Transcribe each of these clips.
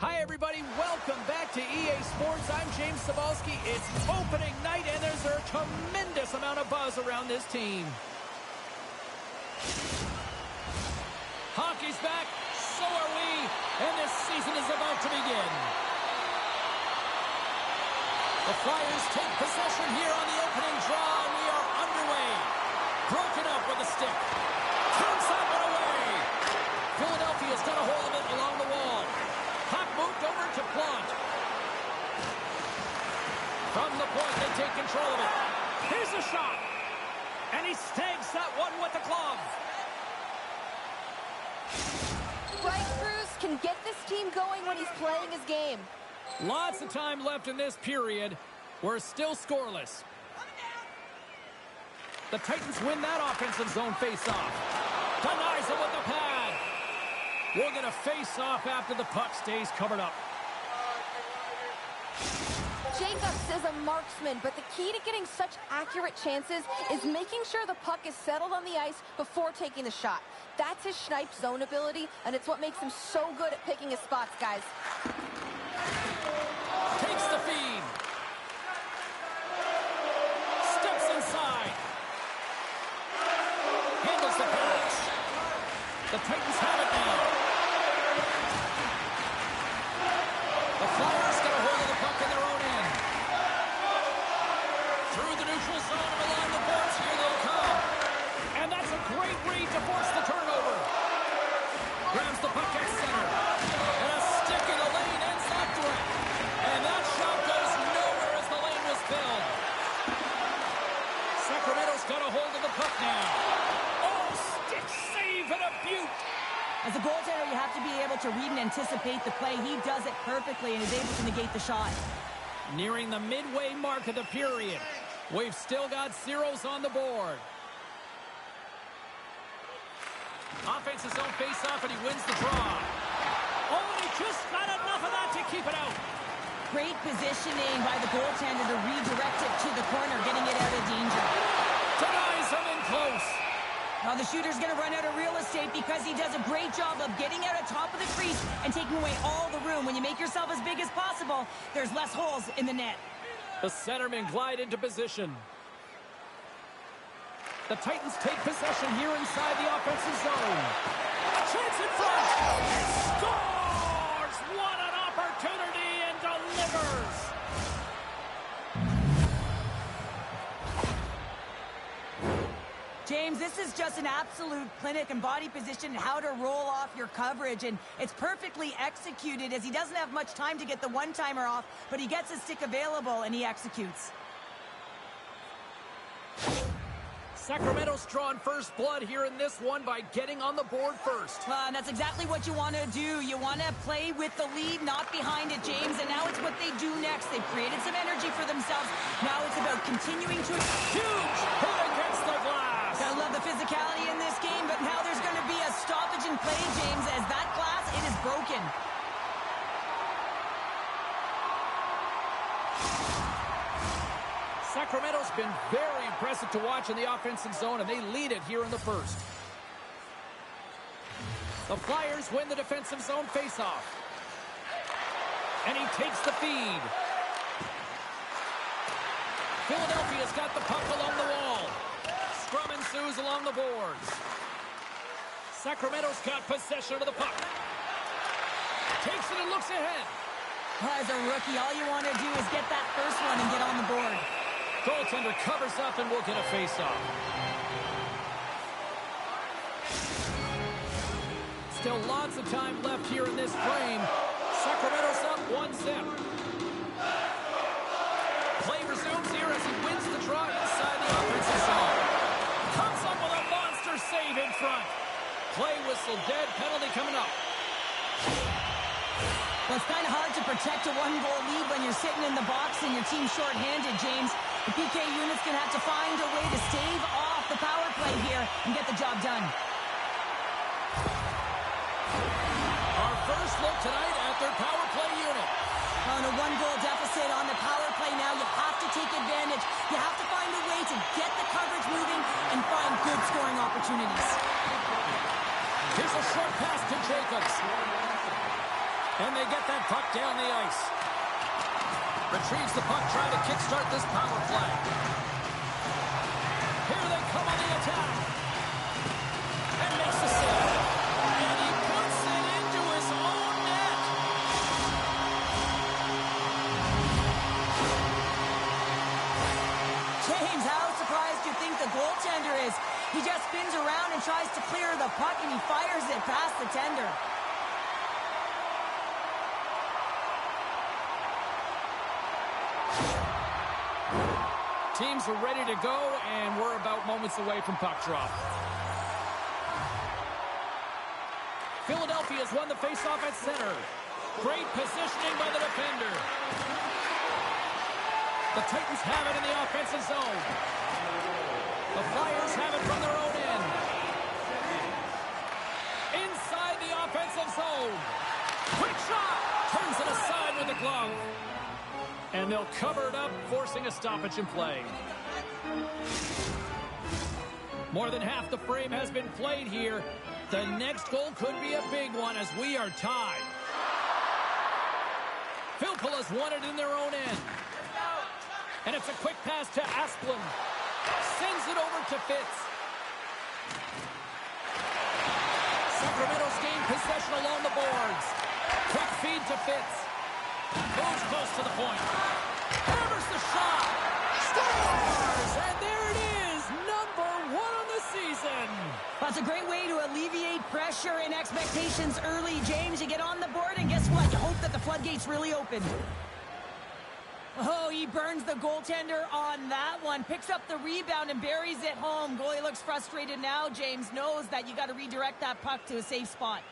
Hi, everybody. Welcome back to EA Sports. I'm James Cebulski. It's opening night, and there's a tremendous amount of buzz around this team. Hockey's back. So are we. And this season is about to begin. The Flyers take possession here on the opening draw, and we are underway. Broken up with a stick. Turns that one away. Philadelphia's got a hold of it along the wall. Puck moved over to Plant. From the point, they take control of it. Here's a shot. And he stags that one with the glove. Bright Cruz can get this team going when he's playing his game. Lots of time left in this period. We're still scoreless. The Titans win that offensive zone face-off. Denies him with the pad. We're going to face off after the puck stays covered up. Jacobs is a marksman, but the key to getting such accurate chances is making sure the puck is settled on the ice before taking the shot. That's his snipe zone ability, and it's what makes him so good at picking his spots, guys. Takes the feed. Steps inside. Handles the pass. The Titans have it now. The Flyers get a hold of the puck in their own end. Through the neutral zone and along the boards, here they come. And that's a great read to force the turnover. Grabs the puck at center. And a stick in the lane ends that threat. And that shot goes nowhere as the lane was filled. Sacramento's got a hold of the puck now. Oh, stick save and a beaut. As a goaltender, you have to be able to read and anticipate the play. He does it perfectly and is able to negate the shot. Nearing the midway mark of the period. We've still got zeros on the board. Offensive zone face-off, and he wins the draw. Oh, and he just got enough of that to keep it out. Great positioning by the goaltender to redirect it to the corner, getting it out of danger. Denies him in close. Now the shooter's going to run out of real estate because he does a great job of getting out at top of the crease and taking away all the room. When you make yourself as big as possible, there's less holes in the net. The centermen glide into position. The Titans take possession here inside the offensive zone. A chance in front. It scores! What an opportunity, and delivers! James, this is just an absolute clinic and body position and how to roll off your coverage, and it's perfectly executed as he doesn't have much time to get the one-timer off, but he gets his stick available and he executes. Sacramento's drawn first blood here in this one by getting on the board first. And that's exactly what you want to do. You want to play with the lead, not behind it, James. And now it's what they do next. They've created some energy for themselves. Now it's about continuing to... Huge hit against the glass. Gotta love the physicality in this game, but now there's going to be a stoppage in play, James, as that glass, it is broken. Sacramento's been very impressive to watch in the offensive zone, and they lead it here in the first. The Flyers win the defensive zone faceoff. And he takes the feed. Philadelphia's got the puck along the wall. Scrum ensues along the boards. Sacramento's got possession of the puck. Takes it and looks ahead. As a rookie, all you want to do is get that first one and get on the board. Goaltender covers up and will get a face-off. Still lots of time left here in this frame. Sacramento's up 1-0. Play resumes here as he wins the draw inside the offensive zone. Comes up with a monster save in front. Play whistle dead, penalty coming up. Well, it's kind of hard to protect a one-goal lead when you're sitting in the box and your team's short-handed, James. The PK unit's going to have to find a way to stave off the power play here and get the job done. Our first look tonight at their power play unit. On a one-goal deficit on the power play now, you have to take advantage. You have to find a way to get the coverage moving and find good scoring opportunities. Here's a short pass to Jacobs. And they get that puck down the ice. Retrieves the puck, trying to kickstart this power play. Here they come on the attack. And makes the save. And he puts it into his own net. James, how surprised do you think the goaltender is? He just spins around and tries to clear the puck, and he fires it past the tender. Teams are ready to go, and we're about moments away from puck drop. Philadelphia's won the faceoff at center. Great positioning by the defender. The Titans have it in the offensive zone. The Flyers have it from their own end. Inside the offensive zone. Quick shot! Turns it aside with the glove. And they'll cover it up, forcing a stoppage in play. More than half the frame has been played here. The next goal could be a big one as we are tied. Philpola's won it in their own end. And it's a quick pass to Asplund. Sends it over to Fitz. Sacramento's gained possession along the boards. Quick feed to Fitz. Moves close to the point. Hammers the shot. Scores! And there it is. #1 on the season. That's a great way to alleviate pressure and expectations early, James. You get on the board, and guess what? You hope that the floodgates really open. Oh, he burns the goaltender on that one. Picks up the rebound and buries it home. Goalie looks frustrated now. James knows that you got to redirect that puck to a safe spot.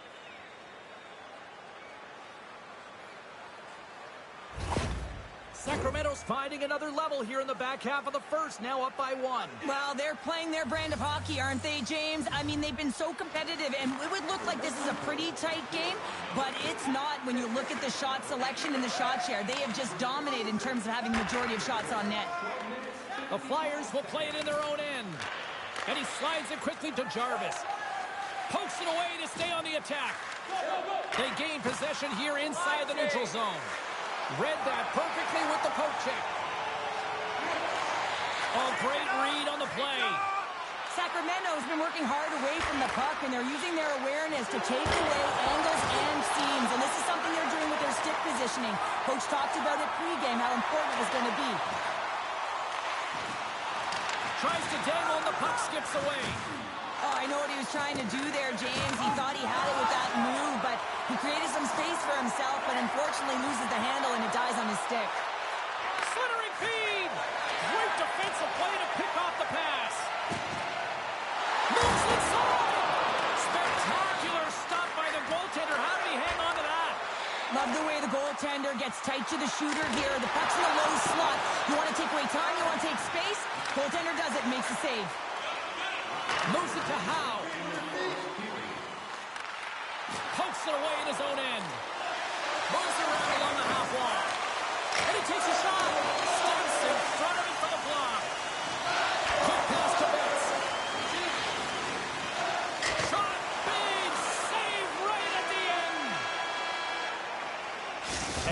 Sacramento's finding another level here in the back half of the first, now up by 1. Well, they're playing their brand of hockey, aren't they, James? I mean, they've been so competitive, and it would look like this is a pretty tight game, but it's not when you look at the shot selection and the shot share. They have just dominated in terms of having the majority of shots on net. The Flyers will play it in their own end. And he slides it quickly to Jarvis. Pokes it away to stay on the attack. They gain possession here inside the neutral zone. Read that perfectly with the poke check. Oh, great read on the play. Sacramento's been working hard away from the puck, and they're using their awareness to take away angles and seams. And this is something they're doing with their stick positioning. Coach talked about it pregame, how important it was going to be. Tries to dangle, and the puck skips away. Oh, I know what he was trying to do there, James. He thought he had it with that move, but he created some space for himself, but unfortunately loses the handle, and it dies on his stick. Slithering feed! Great defensive play to pick off the pass. the way the goaltender gets tight to the shooter here. The puck's in a low slot. You want to take away time, you want to take space. Goaltender does it, makes the save. Moves it to Howe. Pokes it away in his own end. Moves around along the half wall. And he takes a shot. Steps in front of it for the block. Quick pass to Betts. Shot. Big save right at the end.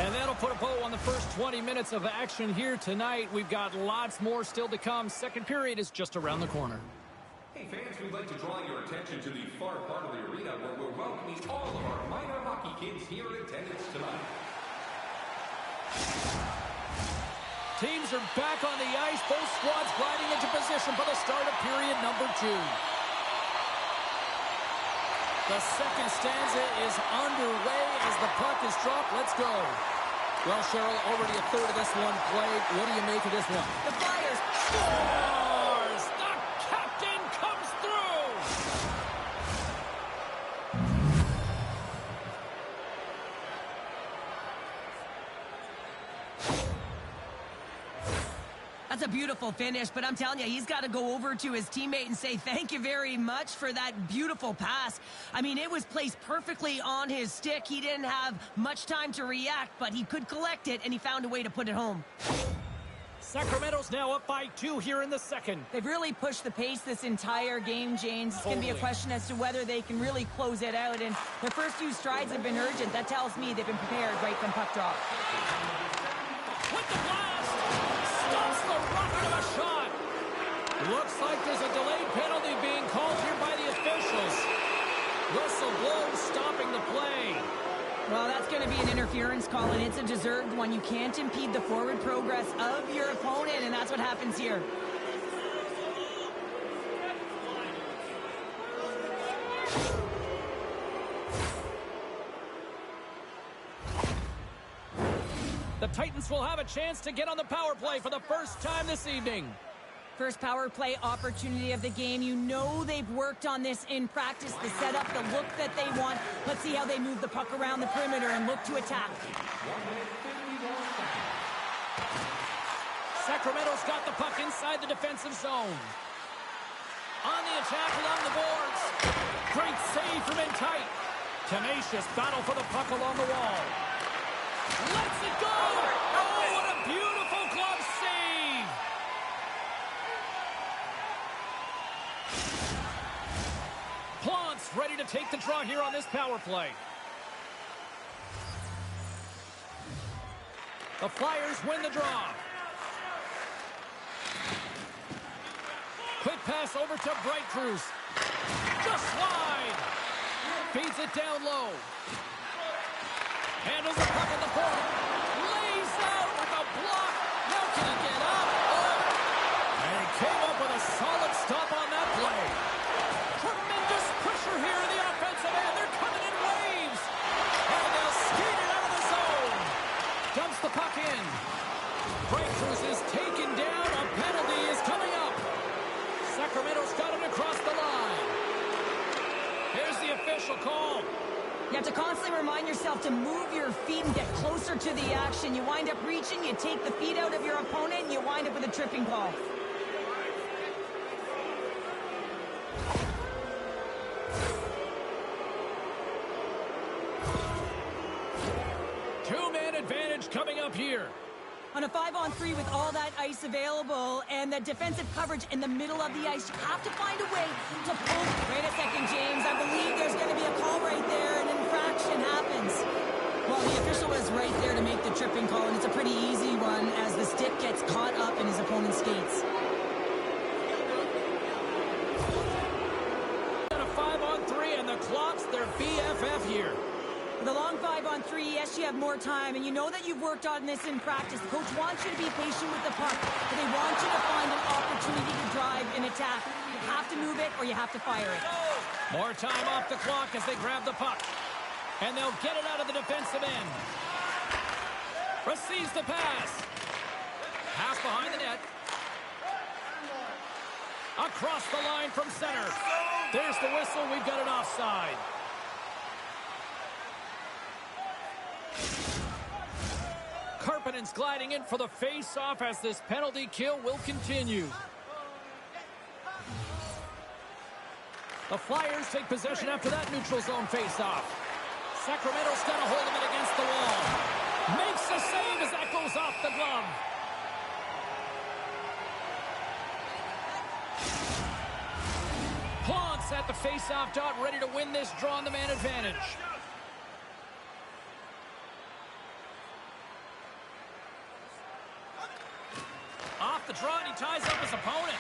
And that'll put a bow on the first 20 minutes of action here tonight. We've got lots more still to come. Second period is just around the corner. Hey fans, we'd like to draw your attention to the far part of the arena where we're welcoming all of our minor hockey kids here in attendance tonight. Teams are back on the ice. Both squads gliding into position for the start of period number 2. The second stanza is underway as the puck is dropped. Let's go. Well, Cheryl, already a third of this one played. What do you make of this one? The Flyers Scores! The captain comes through! That's a beautiful finish, but I'm telling you, he's got to go over to his teammate and say thank you very much for that beautiful pass. I mean, it was placed perfectly on his stick. He didn't have much time to react, but he could collect it, and he found a way to put it home. Sacramento's now up by 2 here in the second. They've really pushed the pace this entire game, James. It's going to be a question as to whether they can really close it out, and their first few strides have been urgent. That tells me they've been prepared right from puck drop. With the blast! Stops the rocket of a shot! Looks like there's a delayed penalty being called here by the officials. Whistle blows, stopping the play. Well, that's going to be an interference call, and it's a deserved one. You can't impede the forward progress of your opponent, and that's what happens here. The Titans will have a chance to get on the power play for the first time this evening. First power play opportunity of the game. You know they've worked on this in practice, the setup, the look that they want. Let's see how they move the puck around the perimeter and look to attack. Sacramento's got the puck inside the defensive zone. On the attack along the boards. Great save from in tight. Tenacious battle for the puck along the wall. Lets it go! Oh, what a beautiful glove save! Plant's ready to take the draw here on this power play. The Flyers win the draw. Quick pass over to Bright Cruz. Just wide. Feeds it down low. Handles the puck at the point. Lays out with a block. Now can he get up? Oh. And he came up with a solid stop on that play. Tremendous pressure here in the offensive end. They're coming in waves. And they'll skate it out of the zone. Dumps the puck in. Bright Cruz is taken down. A penalty is coming up. Sacramento's got it across the line. Here's the official call. You have to constantly remind yourself to move your feet and get closer to the action. You wind up reaching, you take the feet out of your opponent, and you wind up with a tripping call. Two-man advantage coming up here. On a 5-on-3 with all that ice available and the defensive coverage in the middle of the ice, you have to find a way to pull. Wait a second, James. I believe there's going to be a call right there. An infraction happens. Well, the official was right there to make the tripping call, and it's a pretty easy one as the stick gets caught up in his opponent's skates. On a 5-on-3, and the clock's their BFF here. With a long 5-on-3, yes, you have more time, and you know that you've worked on this in practice. Coach wants you to be patient with the puck, but they want you to find an opportunity to drive and attack. You have to move it, or you have to fire it. More time off the clock as they grab the puck. And they'll get it out of the defensive end. Receives the pass. Pass behind the net. Across the line from center. There's the whistle. We've got an offside. Karpinen's gliding in for the face-off as this penalty kill will continue. The Flyers take possession after that neutral zone face-off. Sacramento's got a hold of it against the wall. Makes the save as that goes off the glove. Plants at the face-off dot, ready to win this draw on the man advantage. Off the draw, and he ties up his opponent.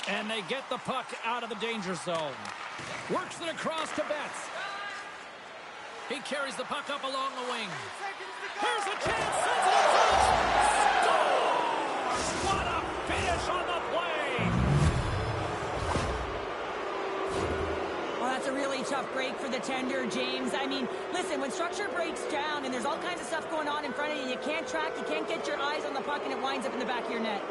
And they get the puck out of the danger zone. Works it across to Betts. He carries the puck up along the wing. Here's a chance. Sends it in front. Scores! What a finish on the play. Well, that's a really tough break for the tender, James. I mean, listen, when structure breaks down and there's all kinds of stuff going on in front of you, you can't track, you can't get your eyes on the puck, and it winds up in the back of your net.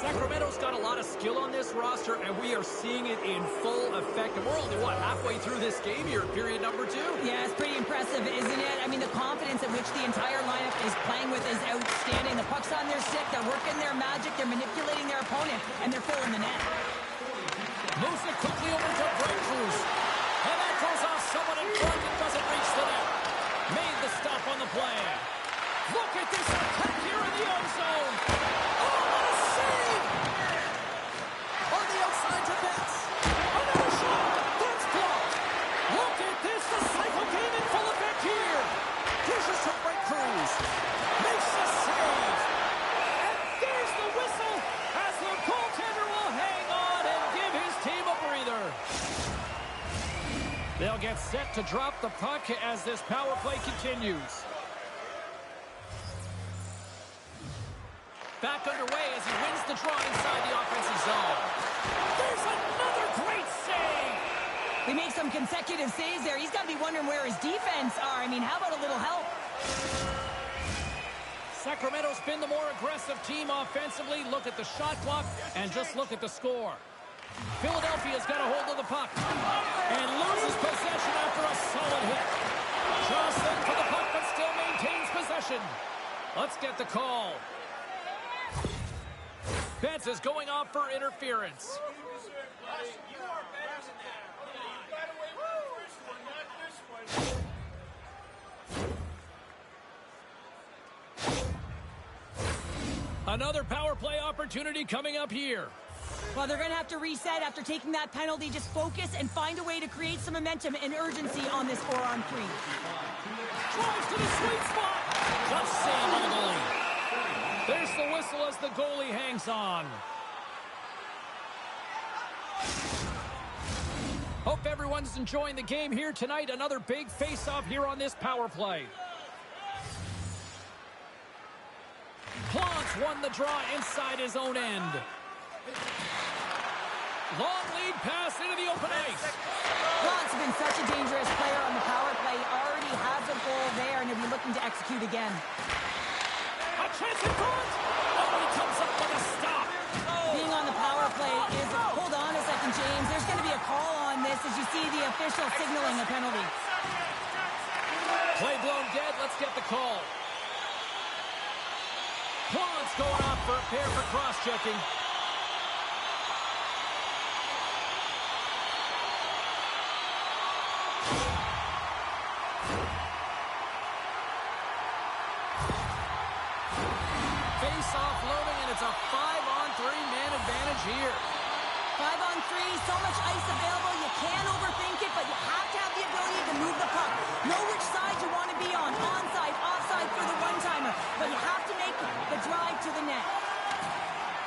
Sacramento's got a lot of skill on this roster, and we are seeing it in full effect. And we're only, halfway through this game here, period number 2? Yeah, it's pretty impressive, isn't it? I mean, the confidence at which the entire lineup is playing with is outstanding. The puck's on their stick, they're working their magic, they're manipulating their opponent, and they're filling the net. Moves it quickly over to Breakthroughs. And that goes off someone in front and doesn't reach the net. Made the stop on the play. Look at this attack here in the O-zone. Oh, what a save! On the outside to Betts. Another shot. That's blocked. Look at this. The cycle came in full effect here. Pushes to Breakthroughs. Makes the save. And there's the whistle as the goaltender will hang on and give his team a breather. They'll get set to drop the puck as this power play continues. Back underway as he wins the draw inside the offensive zone. There's another great save! They make some consecutive saves there. He's got to be wondering where his defense are. I mean, how about a little help? Sacramento's been the more aggressive team offensively. Look at the shot clock and just look at the score. Philadelphia's got a hold of the puck and loses possession after a solid hit. Jostling for the puck but still maintains possession. Let's get the call. Betts is going off for interference. Another power play opportunity coming up here. Well, they're going to have to reset after taking that penalty. Just focus and find a way to create some momentum and urgency on this 4-on-3. Drives to the sweet spot. Tough save on the goalie. There's the whistle as the goalie hangs on. Hope everyone's enjoying the game here tonight. Another big face-off here on this power play. Plants won the draw inside his own end. Long lead pass into the open ice. Plant's been such a dangerous player on the power play. Already has a goal there, and he'll be looking to execute again. A chance in front. Oh, he comes up with a stop. Being on the power play is... Hold on a second, James. There's going to be a call on this as you see the official signaling a penalty. Play blown dead. Let's get the call. Plants going off for a pair for cross-checking. Face-off loading, and it's a 5-on-3 man advantage here. 5-on-3, so much ice available. You can't overthink it, but you have to have the ability to move the puck. Know which side you want to be on. Onside, offside for the one-timer. But you have to make the drive to the net.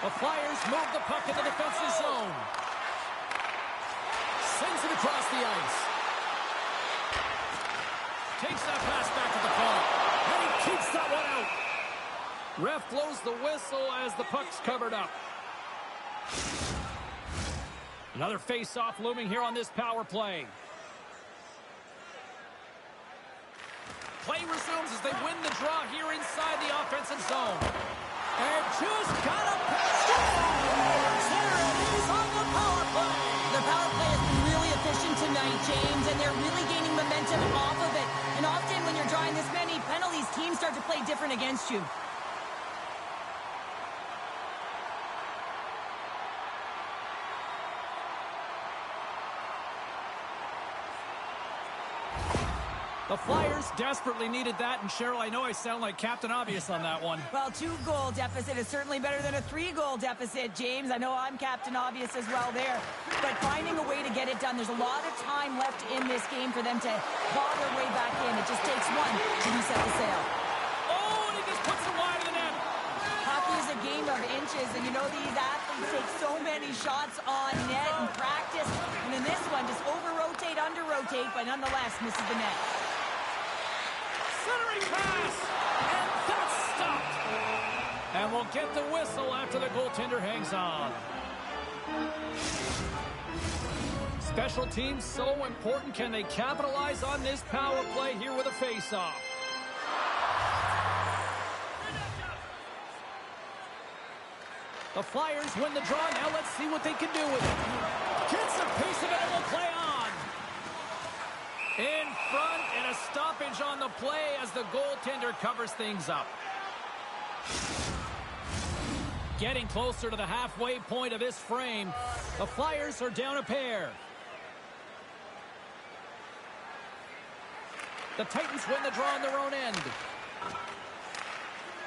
The Flyers move the puck in the defensive zone. Sends it across the ice. Takes that pass back to the corner. And he keeps that one out. Ref blows the whistle as the puck's covered up. Another face-off looming here on this power play. Play resumes as they win the draw here inside the offensive zone. And just got a pass. There it is on the power play. The power play has been really efficient tonight, James, and they're really gaining momentum off of it. And often when you're drawing this many penalties, teams start play different against you. The Flyers desperately needed that, and Cheryl, I know I sound like Captain Obvious on that one. Well, 2-goal deficit is certainly better than a 3-goal deficit, James. I know I'm Captain Obvious as well there. But finding a way to get it done, there's a lot of time left in this game for them to claw their way back in. It just takes one to reset the sail. Oh, and he just puts it wide of the net. Hockey is a game of inches, and you know these athletes take so many shots on net in practice. And in this one, just over-rotate, under-rotate, but nonetheless misses the net. Centering pass, and that's stopped. And we'll get the whistle after the goaltender hangs on. Special teams so important. Can they capitalize on this power play here with a face-off? The Flyers win the draw. Now let's see what they can do with it. Gets a piece of it and will play on. In front, and a stoppage on the play as the goaltender covers things up. Getting closer to the halfway point of this frame. The Flyers are down a pair. The Titans win the draw on their own end.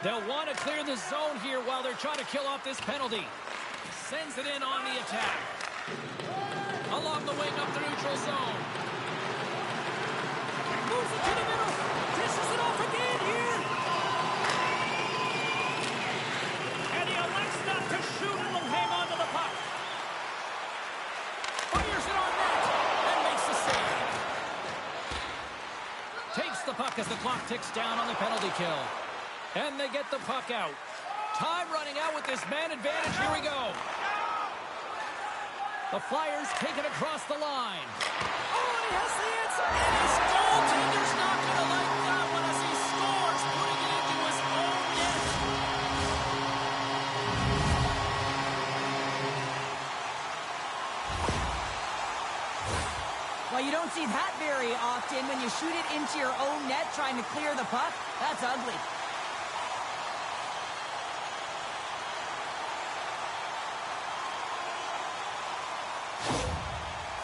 They'll want to clear the zone here while they're trying to kill off this penalty. Sends it in on the attack. Along the wing up the neutral zone. Moves it to the middle. Dishes it off again here. And he elects not to shoot and will hang on to the puck. Fires it on net and makes the save. Takes the puck as the clock ticks down on the penalty kill. And they get the puck out. Time running out with this man advantage. Here we go. The Flyers take it across the line. Oh, and he has the answer. And his goaltender's not going to like that one as he scores, putting it into his own net. Well, you don't see that very often when you shoot it into your own net trying to clear the puck. That's ugly.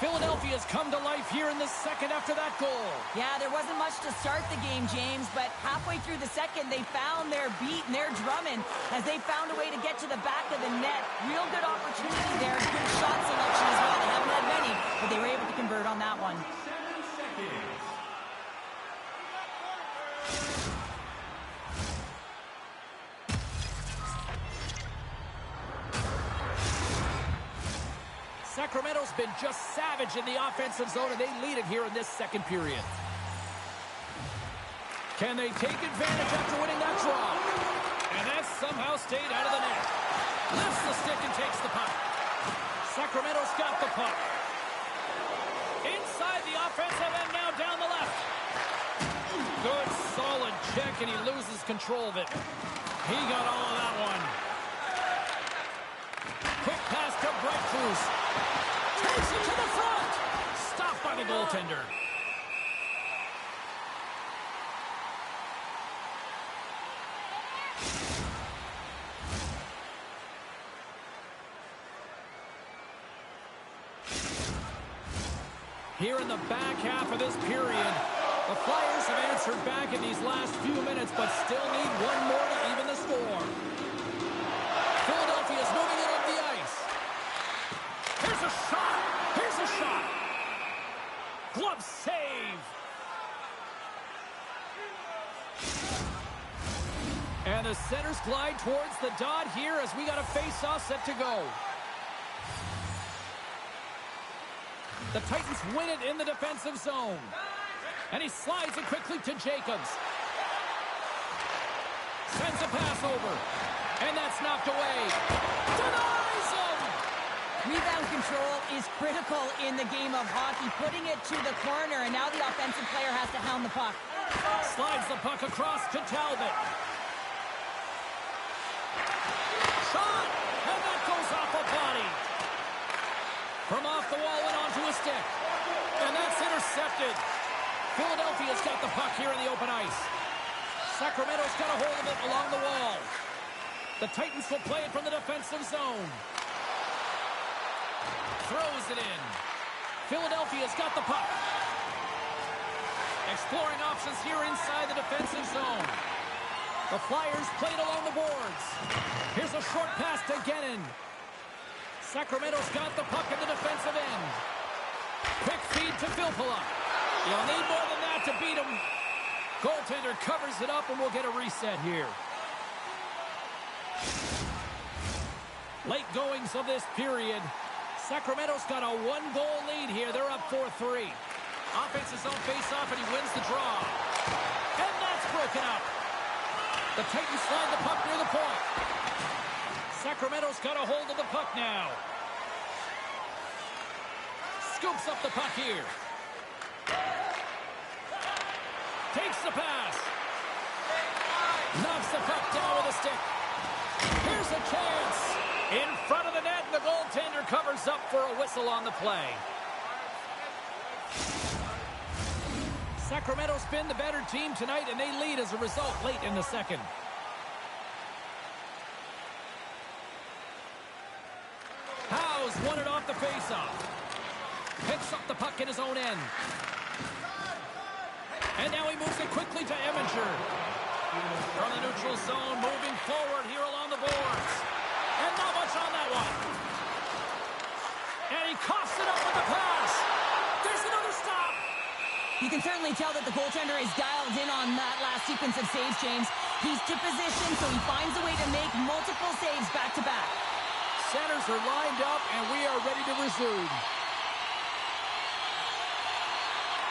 Philadelphia's come to life here in the second after that goal. Yeah, there wasn't much to start the game, James, but halfway through the second, they found their beat and their drumming as they found a way to get to the back of the net. Real good opportunity there. Good shot selection as well. They haven't had many, but they were able to convert on that one. 7 seconds. Sacramento's been just savage in the offensive zone, and they lead it here in this second period. Can they take advantage after winning that draw? And that somehow stayed out of the net. Lifts the stick and takes the puck. Sacramento's got the puck. Inside the offensive end, now down the left. Good, solid check, and he loses control of it. He got all of that one. Quick pass to Brett Cruz. Takes it to the front. Stopped by the goaltender. Here in the back half of this period, the Flyers have answered back in these last few minutes, but still need one more to even the score. Philadelphia's moving it up the ice. Here's a shot. Here's a shot. Glove save. And the centers glide towards the dot here as we got a face-off set to go. The Titans win it in the defensive zone. And he slides it quickly to Jacobs. Sends a pass over. And that's knocked away. Denies him! Rebound control is critical in the game of hockey. Putting it to the corner, and now the offensive player has to hound the puck. Slides the puck across to Talbot. Shot! And that goes off a body. From off the wall and onto a stick. And that's intercepted. Philadelphia's got the puck here in the open ice. Sacramento's got a hold of it along the wall. The Titans will play it from the defensive zone. Throws it in. Philadelphia's got the puck. Exploring options here inside the defensive zone. The Flyers played along the boards. Here's a short pass to Gennin. Sacramento's got the puck in the defensive end. Quick feed to Filppula. You'll need more than that to beat him. Goaltender covers it up, and we'll get a reset here. Late goings of this period. Sacramento's got a one-goal lead here. They're up 4-3. Offense's zone face-off, and he wins the draw. And that's broken up. The Titans slide the puck near the point. Sacramento's got a hold of the puck now. Scoops up the puck here. Takes the pass. Knocks the puck down with a stick. Here's a chance. In front of the net, and the goaltender covers up for a whistle on the play. Sacramento's been the better team tonight, and they lead as a result late in the second. Howe's won it off the faceoff. Picks up the puck in his own end. And now he moves it quickly to Eminger. From the neutral zone, moving forward here along the boards. And not much on that one. And he coughs it up with the pass. There's another stop. You can certainly tell that the goaltender is dialed in on that last sequence of saves, James. He's to position, so he finds a way to make multiple saves back-to-back. Centers are lined up, and we are ready to resume.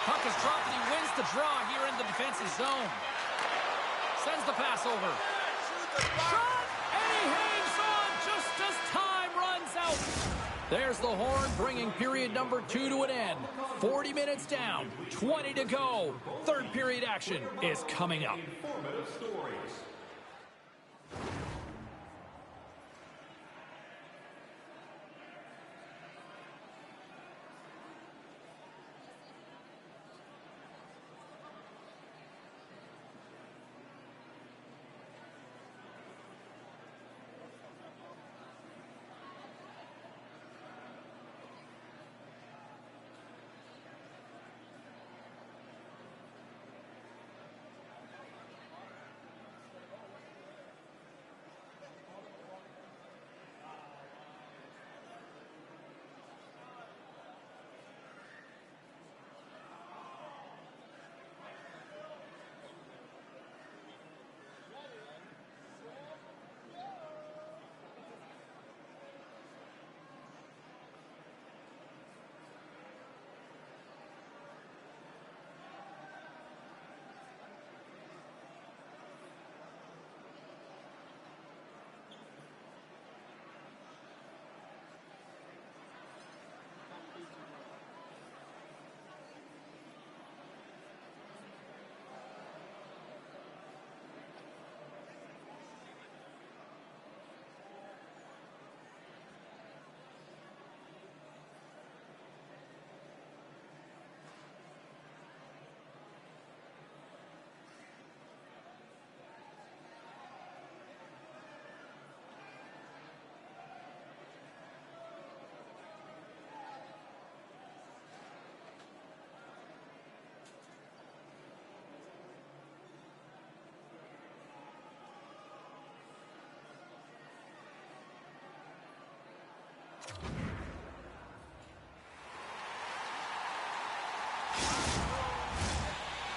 Puck is dropped, and he wins the draw here in the defensive zone. Sends the pass over. Shot, and he hangs on just as time runs out. There's the horn, bringing period number 2 to an end. 40 minutes down, 20 to go. Third period action is coming up. Informative stories.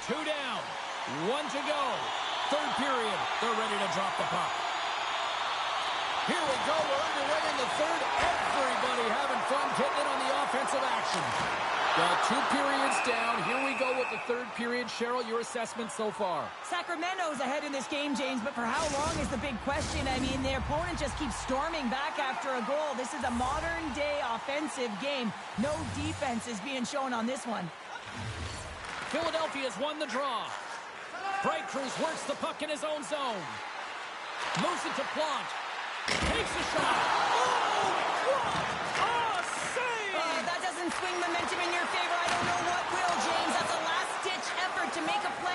Two down, one to go. Third period, they're ready to drop the puck. Here we go, we're underway in the third. Everybody having fun getting in on the offensive action. Well, 2 periods down. Here we go with the third period. Cheryl, your assessment so far? Sacramento's ahead in this game, James, but for how long is the big question. I mean, their opponent just keeps storming back after a goal. This is a modern-day offensive game. No defense is being shown on this one. Philadelphia's won the draw. Bright Cruz works the puck in his own zone. Moves it to Plant. Takes a shot. Oh, what a save! That doesn't swing momentum in your favor. I don't know what will, James. That's a last-ditch effort to make a play.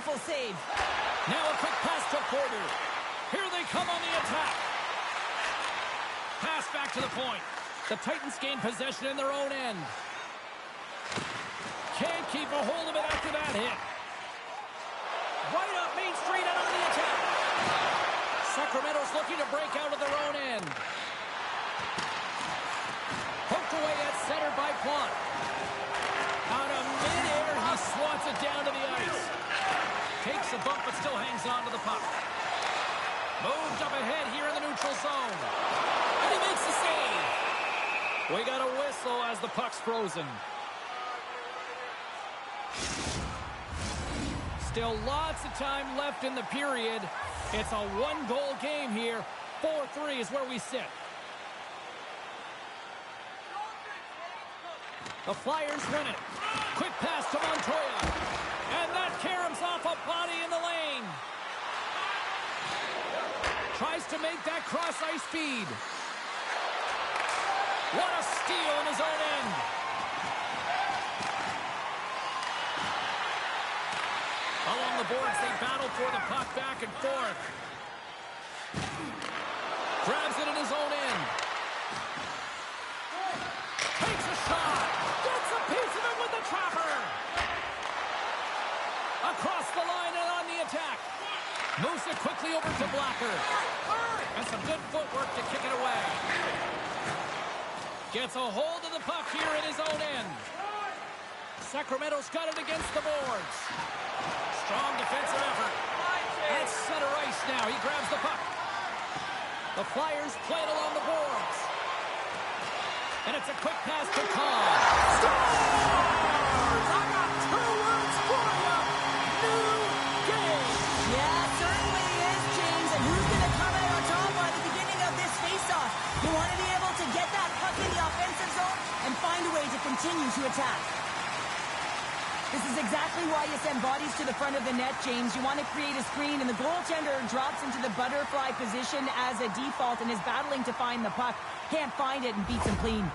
beautiful save. Now a quick pass to Porter. Here they come on the attack. Pass back to the point. The Titans gain possession in their own end. Can't keep a hold of it after that hit. Right up Main Street and on the attack. Sacramento's looking to break out of their own end. Poked away at center by Plante. Out of midair, he swats it down to the ice. Takes a bump, but still hangs on to the puck. Moved up ahead here in the neutral zone. And he makes the save. We got a whistle as the puck's frozen. Still lots of time left in the period. It's a one-goal game here. 4-3 is where we sit. The Flyers win it. Quick pass to Montoya. And that caroms off a body in the lane. Tries to make that cross-ice feed. What a steal in his own end. Along the boards, they battle for the puck back and forth. Grabs it in his own end. Takes a shot. Gets a piece of it with the trapper. Across the line and on the attack. Moves it quickly over to Blacker. And some good footwork to kick it away. Gets a hold of the puck here in his own end. Sacramento's got it against the boards. Strong defensive effort. At center ice now. He grabs the puck. The Flyers play it along the boards. And it's a quick pass to Kahn. Stars! I got 2 words for you. New game. Yeah, certainly is, James. And who's going to come out on top by the beginning of this faceoff? You want to be able to get that puck in the offensive zone and find a way to continue to attack. This is exactly why you send bodies to the front of the net, James. You want to create a screen, and the goaltender drops into the butterfly position as a default and is battling to find the puck. Can't find it and beats him clean.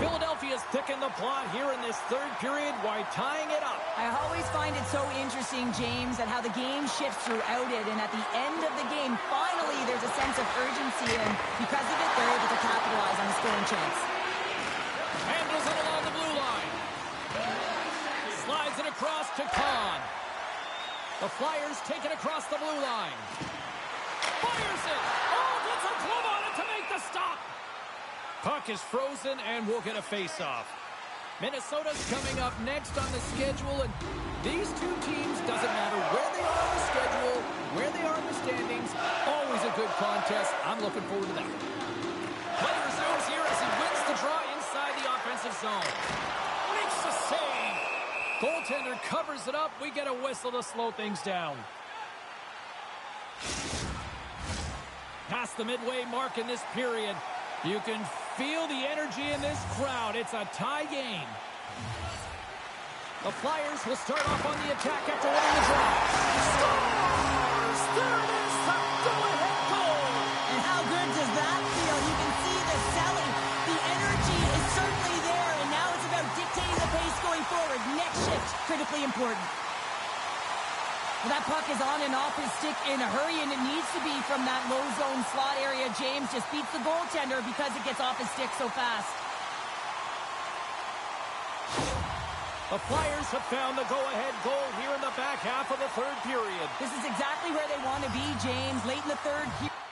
Philadelphia's picking the plot here in this third period while tying it up. I always find it so interesting, James, at how the game shifts throughout it, and at the end of the game, finally, there's a sense of urgency, and because of it, they're able to capitalize on the scoring chance. Handles it along the blue line. Slides it across to Kahn. The Flyers take it across the blue line. Fires it. Oh, gets a glove on it to make the stop. Puck is frozen, and we'll get a face-off. Minnesota's coming up next on the schedule, and these two teams, doesn't matter where they are on the schedule, where they are in the standings, always a good contest. I'm looking forward to that. Play resumes here as he wins the draw inside the offensive zone. Makes the save. Goaltender covers it up. We get a whistle to slow things down. Past the midway mark in this period. You can feel the energy in this crowd. It's a tie game. The Flyers will start off on the attack after winning the draw. Stars! There it is, the go-ahead goal! And how good does that feel? You can see the selling. The energy is certainly there, and now it's about dictating the pace going forward. Next shift, critically important. Well, that puck is on and off his stick in a hurry, and it needs to be from that low zone slot area. James just beats the goaltender because it gets off his stick so fast. The Flyers have found the go-ahead goal here in the back half of the third period. This is exactly where they want to be, James. Late in the third period.